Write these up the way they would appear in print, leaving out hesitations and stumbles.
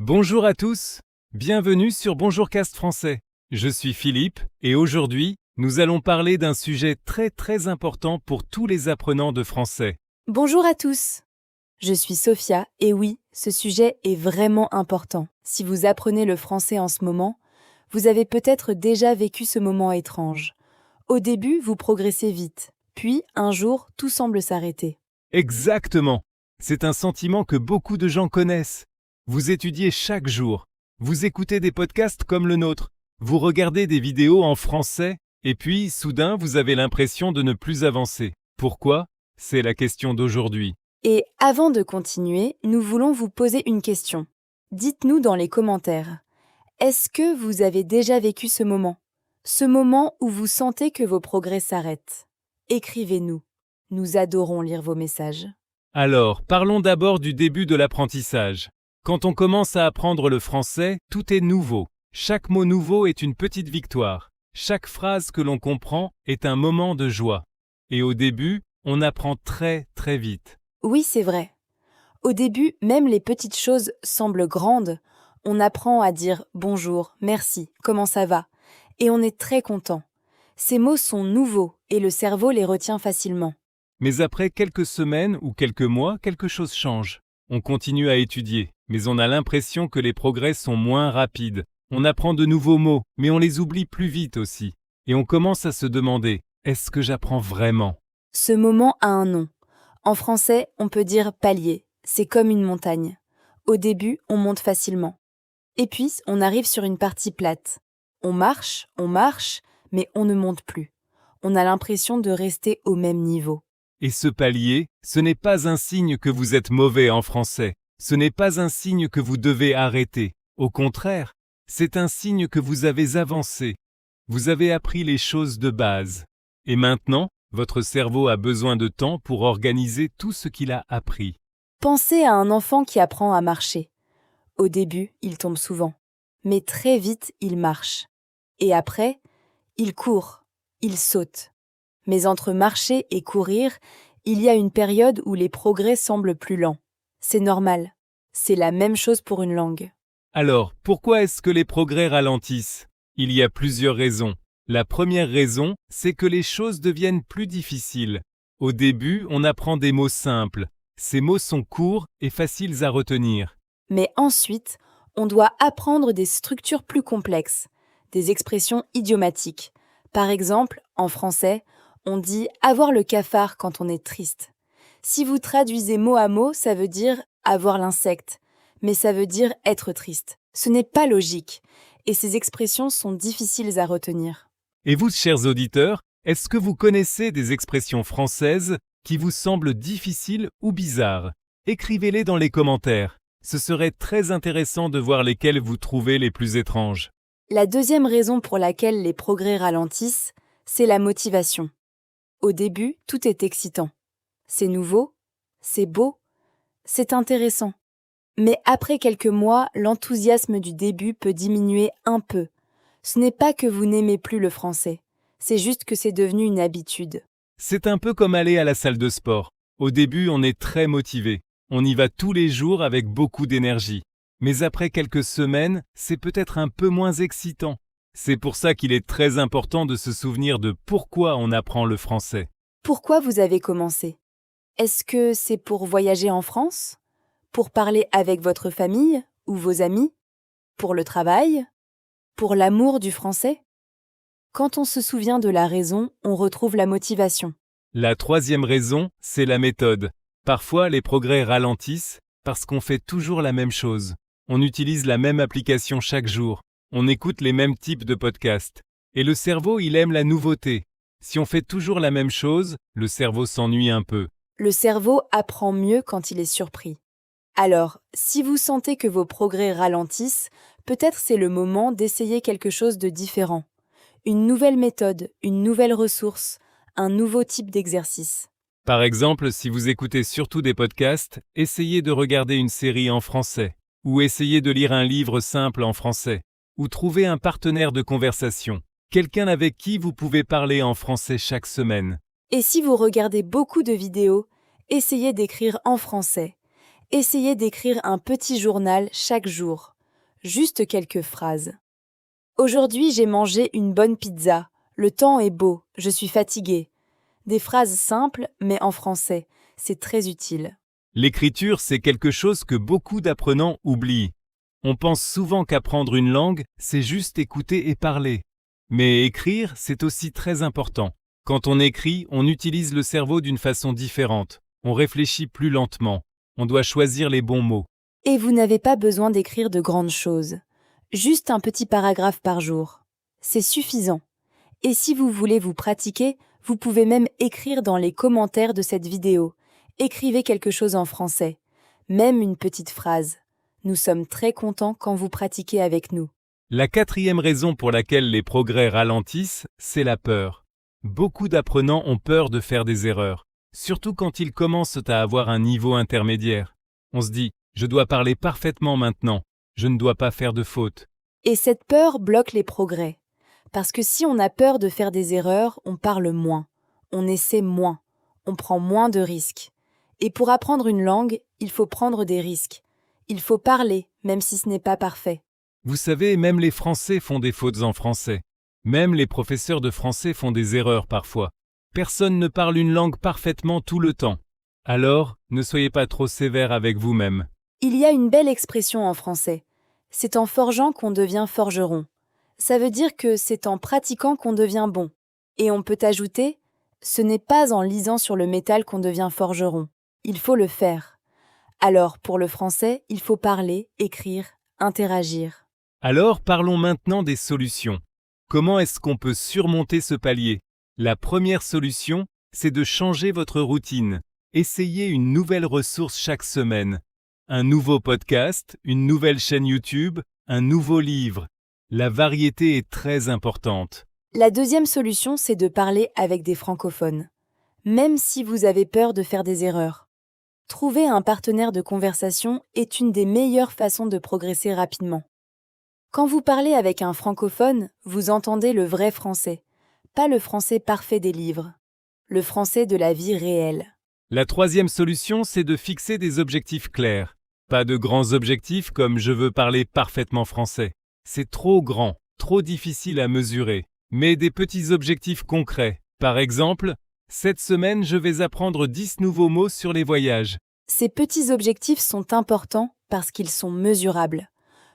Bonjour à tous, bienvenue sur Bonjourcast français. Je suis Philippe et aujourd'hui, nous allons parler d'un sujet très important pour tous les apprenants de français. Bonjour à tous, je suis Sophia et oui, ce sujet est vraiment important. Si vous apprenez le français en ce moment, vous avez peut-être déjà vécu ce moment étrange. Au début, vous progressez vite, puis un jour, tout semble s'arrêter. Exactement, c'est un sentiment que beaucoup de gens connaissent. Vous étudiez chaque jour, vous écoutez des podcasts comme le nôtre, vous regardez des vidéos en français et puis, soudain, vous avez l'impression de ne plus avancer. Pourquoi ? C'est la question d'aujourd'hui. Et avant de continuer, nous voulons vous poser une question. Dites-nous dans les commentaires, est-ce que vous avez déjà vécu ce moment ? Ce moment où vous sentez que vos progrès s'arrêtent. Écrivez-nous. Nous adorons lire vos messages. Alors, parlons d'abord du début de l'apprentissage. Quand on commence à apprendre le français, tout est nouveau. Chaque mot nouveau est une petite victoire. Chaque phrase que l'on comprend est un moment de joie. Et au début, on apprend très vite. Oui, c'est vrai. Au début, même les petites choses semblent grandes. On apprend à dire bonjour, merci, comment ça va ? Et on est très content. Ces mots sont nouveaux et le cerveau les retient facilement. Mais après quelques semaines ou quelques mois, quelque chose change. On continue à étudier, mais on a l'impression que les progrès sont moins rapides. On apprend de nouveaux mots, mais on les oublie plus vite aussi. Et on commence à se demander, est-ce que j'apprends vraiment ? Ce moment a un nom. En français, on peut dire palier. C'est comme une montagne. Au début, on monte facilement. Et puis, on arrive sur une partie plate. On marche, mais on ne monte plus. On a l'impression de rester au même niveau. Et ce palier, ce n'est pas un signe que vous êtes mauvais en français. Ce n'est pas un signe que vous devez arrêter. Au contraire, c'est un signe que vous avez avancé. Vous avez appris les choses de base. Et maintenant, votre cerveau a besoin de temps pour organiser tout ce qu'il a appris. Pensez à un enfant qui apprend à marcher. Au début, il tombe souvent. Mais très vite, il marche. Et après, il court, il saute. Mais entre marcher et courir, il y a une période où les progrès semblent plus lents. C'est normal. C'est la même chose pour une langue. Alors, pourquoi est-ce que les progrès ralentissent ? Il y a plusieurs raisons. La première raison, c'est que les choses deviennent plus difficiles. Au début, on apprend des mots simples. Ces mots sont courts et faciles à retenir. Mais ensuite, on doit apprendre des structures plus complexes, des expressions idiomatiques. Par exemple, en français, on dit « avoir le cafard » quand on est triste. Si vous traduisez mot à mot, ça veut dire « avoir l'insecte », mais ça veut dire « être triste ». Ce n'est pas logique, et ces expressions sont difficiles à retenir. Et vous, chers auditeurs, est-ce que vous connaissez des expressions françaises qui vous semblent difficiles ou bizarres ? Écrivez-les dans les commentaires. Ce serait très intéressant de voir lesquelles vous trouvez les plus étranges. La deuxième raison pour laquelle les progrès ralentissent, c'est la motivation. Au début, tout est excitant. C'est nouveau, c'est beau, c'est intéressant. Mais après quelques mois, l'enthousiasme du début peut diminuer un peu. Ce n'est pas que vous n'aimez plus le français, c'est juste que c'est devenu une habitude. C'est un peu comme aller à la salle de sport. Au début, on est très motivé. On y va tous les jours avec beaucoup d'énergie. Mais après quelques semaines, c'est peut-être un peu moins excitant. C'est pour ça qu'il est très important de se souvenir de pourquoi on apprend le français. Pourquoi vous avez commencé ? Est-ce que c'est pour voyager en France ? Pour parler avec votre famille ou vos amis ? Pour le travail ? Pour l'amour du français ? Quand on se souvient de la raison, on retrouve la motivation. La troisième raison, c'est la méthode. Parfois, les progrès ralentissent parce qu'on fait toujours la même chose. On utilise la même application chaque jour. On écoute les mêmes types de podcasts. Et le cerveau, il aime la nouveauté. Si on fait toujours la même chose, le cerveau s'ennuie un peu. Le cerveau apprend mieux quand il est surpris. Alors, si vous sentez que vos progrès ralentissent, peut-être c'est le moment d'essayer quelque chose de différent. Une nouvelle méthode, une nouvelle ressource, un nouveau type d'exercice. Par exemple, si vous écoutez surtout des podcasts, essayez de regarder une série en français, ou essayez de lire un livre simple en français, ou trouvez un partenaire de conversation, quelqu'un avec qui vous pouvez parler en français chaque semaine. Et si vous regardez beaucoup de vidéos, essayez d'écrire en français. Essayez d'écrire un petit journal chaque jour. juste quelques phrases. Aujourd'hui, j'ai mangé une bonne pizza. Le temps est beau, je suis fatiguée. Des phrases simples, mais en français. C'est très utile. L'écriture, c'est quelque chose que beaucoup d'apprenants oublient. On pense souvent qu'apprendre une langue, c'est juste écouter et parler. Mais écrire, c'est aussi très important. Quand on écrit, on utilise le cerveau d'une façon différente. On réfléchit plus lentement. On doit choisir les bons mots. Et vous n'avez pas besoin d'écrire de grandes choses. Juste un petit paragraphe par jour. C'est suffisant. Et si vous voulez vous pratiquer, vous pouvez même écrire dans les commentaires de cette vidéo. Écrivez quelque chose en français. Même une petite phrase. Nous sommes très contents quand vous pratiquez avec nous. La quatrième raison pour laquelle les progrès ralentissent, c'est la peur. Beaucoup d'apprenants ont peur de faire des erreurs, surtout quand ils commencent à avoir un niveau intermédiaire. On se dit, je dois parler parfaitement maintenant, je ne dois pas faire de fautes. Et cette peur bloque les progrès. Parce que si on a peur de faire des erreurs, on parle moins, on essaie moins, on prend moins de risques. Et pour apprendre une langue, il faut prendre des risques. Il faut parler, même si ce n'est pas parfait. Vous savez, même les Français font des fautes en français. Même les professeurs de français font des erreurs parfois. Personne ne parle une langue parfaitement tout le temps. Alors, ne soyez pas trop sévère avec vous-même. Il y a une belle expression en français. C'est en forgeant qu'on devient forgeron. Ça veut dire que c'est en pratiquant qu'on devient bon. Et on peut ajouter, ce n'est pas en lisant sur le métal qu'on devient forgeron. Il faut le faire. Alors, pour le français, il faut parler, écrire, interagir. Alors, parlons maintenant des solutions. Comment est-ce qu'on peut surmonter ce palier? La première solution, c'est de changer votre routine. Essayez une nouvelle ressource chaque semaine. Un nouveau podcast, une nouvelle chaîne YouTube, un nouveau livre. La variété est très importante. La deuxième solution, c'est de parler avec des francophones. Même si vous avez peur de faire des erreurs. Trouver un partenaire de conversation est une des meilleures façons de progresser rapidement. Quand vous parlez avec un francophone, vous entendez le vrai français, pas le français parfait des livres, le français de la vie réelle. La troisième solution, c'est de fixer des objectifs clairs. Pas de grands objectifs comme je veux parler parfaitement français. C'est trop grand, trop difficile à mesurer. Mais des petits objectifs concrets. Par exemple, cette semaine, je vais apprendre 10 nouveaux mots sur les voyages. Ces petits objectifs sont importants parce qu'ils sont mesurables.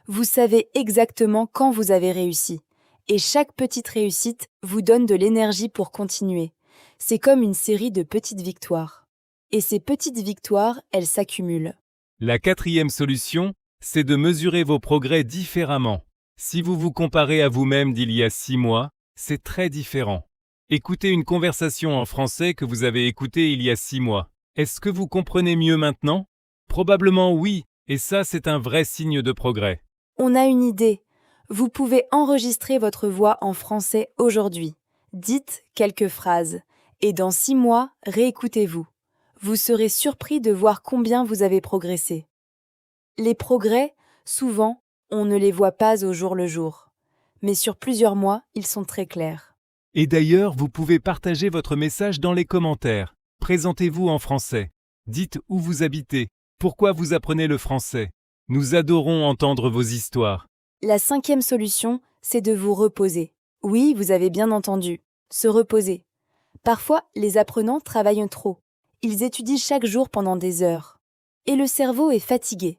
Vous savez exactement quand vous avez réussi. Et chaque petite réussite vous donne de l'énergie pour continuer. C'est comme une série de petites victoires. Et ces petites victoires, elles s'accumulent. La quatrième solution, c'est de mesurer vos progrès différemment. Si vous vous comparez à vous-même d'il y a 6 mois, c'est très différent. Écoutez une conversation en français que vous avez écoutée il y a 6 mois. Est-ce que vous comprenez mieux maintenant? Probablement oui, et ça c'est un vrai signe de progrès. On a une idée. Vous pouvez enregistrer votre voix en français aujourd'hui. Dites quelques phrases. Et dans 6 mois, réécoutez-vous. Vous serez surpris de voir combien vous avez progressé. Les progrès, souvent, on ne les voit pas au jour le jour. Mais sur plusieurs mois, ils sont très clairs. Et d'ailleurs, vous pouvez partager votre message dans les commentaires. Présentez-vous en français. Dites où vous habitez, pourquoi vous apprenez le français. Nous adorons entendre vos histoires. La cinquième solution, c'est de vous reposer. Oui, vous avez bien entendu, se reposer. Parfois, les apprenants travaillent trop. Ils étudient chaque jour pendant des heures. Et le cerveau est fatigué.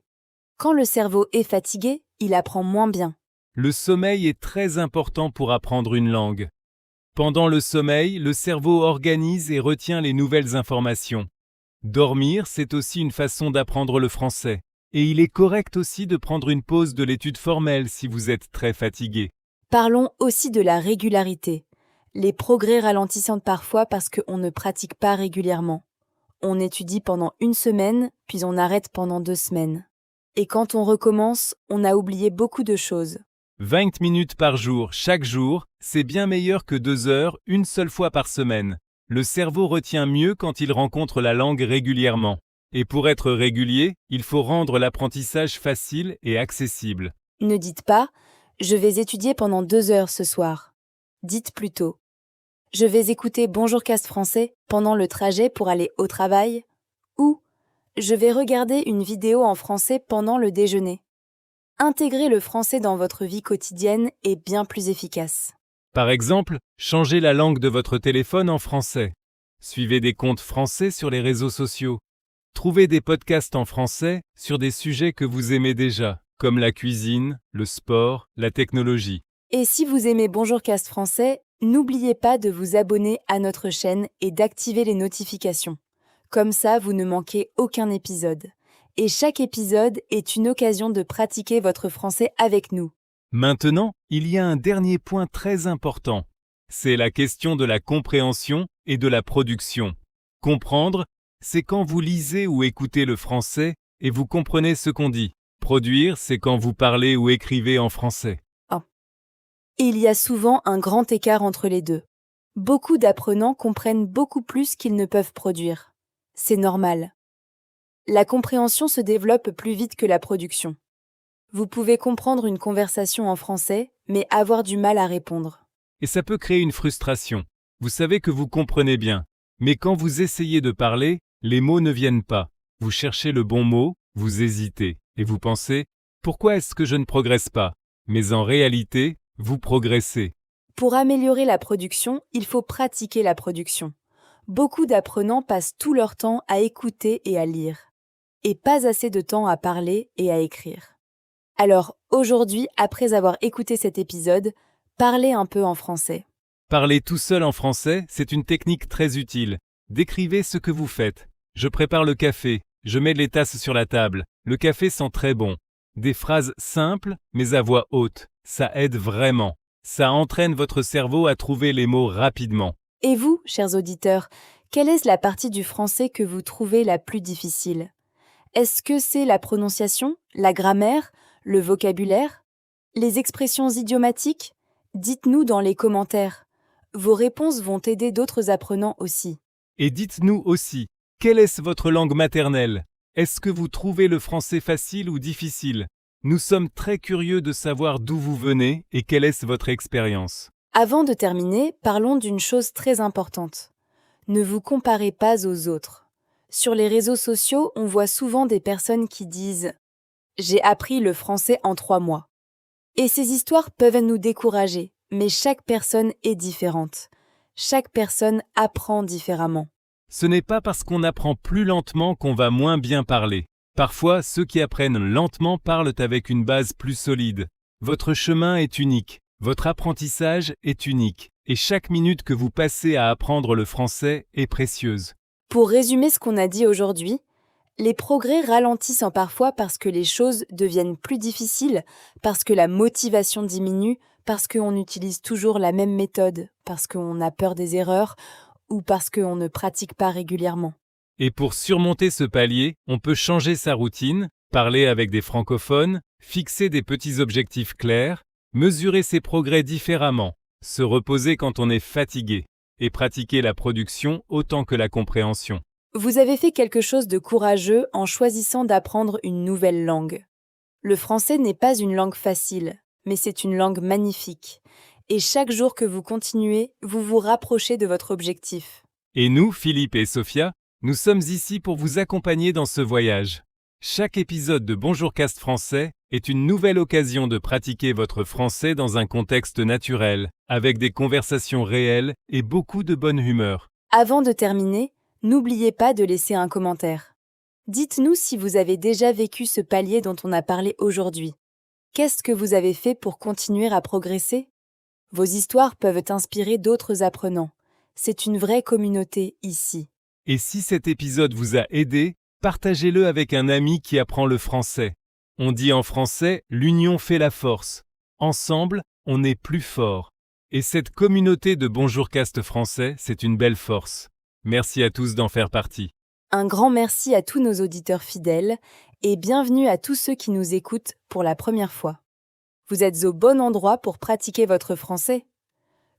Quand le cerveau est fatigué, il apprend moins bien. Le sommeil est très important pour apprendre une langue. Pendant le sommeil, le cerveau organise et retient les nouvelles informations. Dormir, c'est aussi une façon d'apprendre le français. Et il est correct aussi de prendre une pause de l'étude formelle si vous êtes très fatigué. Parlons aussi de la régularité. Les progrès ralentissent parfois parce qu'on ne pratique pas régulièrement. On étudie pendant 1 semaine, puis on arrête pendant 2 semaines. Et quand on recommence, on a oublié beaucoup de choses. 20 minutes par jour, chaque jour, c'est bien meilleur que 2 heures, une seule fois par semaine. Le cerveau retient mieux quand il rencontre la langue régulièrement. Et pour être régulier, il faut rendre l'apprentissage facile et accessible. Ne dites pas « Je vais étudier pendant 2 heures ce soir ». Dites plutôt « Je vais écouter Bonjour Cast Français pendant le trajet pour aller au travail » ou « Je vais regarder une vidéo en français pendant le déjeuner ». intégrer le français dans votre vie quotidienne est bien plus efficace. Par exemple, changez la langue de votre téléphone en français. Suivez des comptes français sur les réseaux sociaux. Trouvez des podcasts en français sur des sujets que vous aimez déjà, comme la cuisine, le sport, la technologie. Et si vous aimez Bonjourcast français, n'oubliez pas de vous abonner à notre chaîne et d'activer les notifications. Comme ça, vous ne manquez aucun épisode. Et chaque épisode est une occasion de pratiquer votre français avec nous. Maintenant, il y a un dernier point très important. C'est la question de la compréhension et de la production. Comprendre, c'est quand vous lisez ou écoutez le français et vous comprenez ce qu'on dit. Produire, c'est quand vous parlez ou écrivez en français. Et il y a souvent un grand écart entre les deux. Beaucoup d'apprenants comprennent beaucoup plus qu'ils ne peuvent produire. C'est normal. La compréhension se développe plus vite que la production. Vous pouvez comprendre une conversation en français, mais avoir du mal à répondre. Et ça peut créer une frustration. Vous savez que vous comprenez bien. Mais quand vous essayez de parler, les mots ne viennent pas. Vous cherchez le bon mot, vous hésitez. Et vous pensez, pourquoi est-ce que je ne progresse pas? Mais en réalité, vous progressez. Pour améliorer la production, il faut pratiquer la production. Beaucoup d'apprenants passent tout leur temps à écouter et à lire, et pas assez de temps à parler et à écrire. Alors, aujourd'hui, après avoir écouté cet épisode, parlez un peu en français. Parler tout seul en français, c'est une technique très utile. Décrivez ce que vous faites. Je prépare le café, je mets les tasses sur la table, le café sent très bon. Des phrases simples, mais à voix haute. Ça aide vraiment. Ça entraîne votre cerveau à trouver les mots rapidement. Et vous, chers auditeurs, quelle est la partie du français que vous trouvez la plus difficile? Est-ce que c'est la prononciation, la grammaire, le vocabulaire, les expressions idiomatiques? Dites-nous dans les commentaires. Vos réponses vont aider d'autres apprenants aussi. Et dites-nous aussi, quelle est votre langue maternelle? Est-ce que vous trouvez le français facile ou difficile? Nous sommes très curieux de savoir d'où vous venez et quelle est votre expérience. Avant de terminer, parlons d'une chose très importante. Ne vous comparez pas aux autres. Sur les réseaux sociaux, on voit souvent des personnes qui disent « J'ai appris le français en 3 mois ». Et ces histoires peuvent nous décourager, mais chaque personne est différente. Chaque personne apprend différemment. Ce n'est pas parce qu'on apprend plus lentement qu'on va moins bien parler. Parfois, ceux qui apprennent lentement parlent avec une base plus solide. Votre chemin est unique, votre apprentissage est unique, et chaque minute que vous passez à apprendre le français est précieuse. Pour résumer ce qu'on a dit aujourd'hui, les progrès ralentissent parfois parce que les choses deviennent plus difficiles, parce que la motivation diminue, parce qu'on utilise toujours la même méthode, parce qu'on a peur des erreurs ou parce qu'on ne pratique pas régulièrement. Et pour surmonter ce palier, on peut changer sa routine, parler avec des francophones, fixer des petits objectifs clairs, mesurer ses progrès différemment, se reposer quand on est fatigué, et pratiquer la production autant que la compréhension. Vous avez fait quelque chose de courageux en choisissant d'apprendre une nouvelle langue. Le français n'est pas une langue facile, mais c'est une langue magnifique. Et chaque jour que vous continuez, vous vous rapprochez de votre objectif. Et nous, Philippe et Sophia, nous sommes ici pour vous accompagner dans ce voyage. Chaque épisode de Bonjourcast français est une nouvelle occasion de pratiquer votre français dans un contexte naturel, avec des conversations réelles et beaucoup de bonne humeur. Avant de terminer, n'oubliez pas de laisser un commentaire. Dites-nous si vous avez déjà vécu ce palier dont on a parlé aujourd'hui. Qu'est-ce que vous avez fait pour continuer à progresser? Vos histoires peuvent inspirer d'autres apprenants. C'est une vraie communauté ici. Et si cet épisode vous a aidé, partagez-le avec un ami qui apprend le français. On dit en français « l'union fait la force ». Ensemble, on est plus fort. Et cette communauté de Bonjourcast français, c'est une belle force. Merci à tous d'en faire partie. Un grand merci à tous nos auditeurs fidèles et bienvenue à tous ceux qui nous écoutent pour la première fois. Vous êtes au bon endroit pour pratiquer votre français.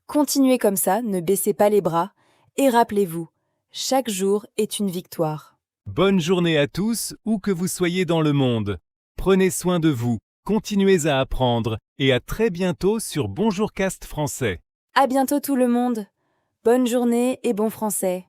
Continuez comme ça, ne baissez pas les bras et rappelez-vous, chaque jour est une victoire. Bonne journée à tous, où que vous soyez dans le monde. Prenez soin de vous, continuez à apprendre et à très bientôt sur Bonjourcast français. À bientôt tout le monde. Bonne journée et bon français.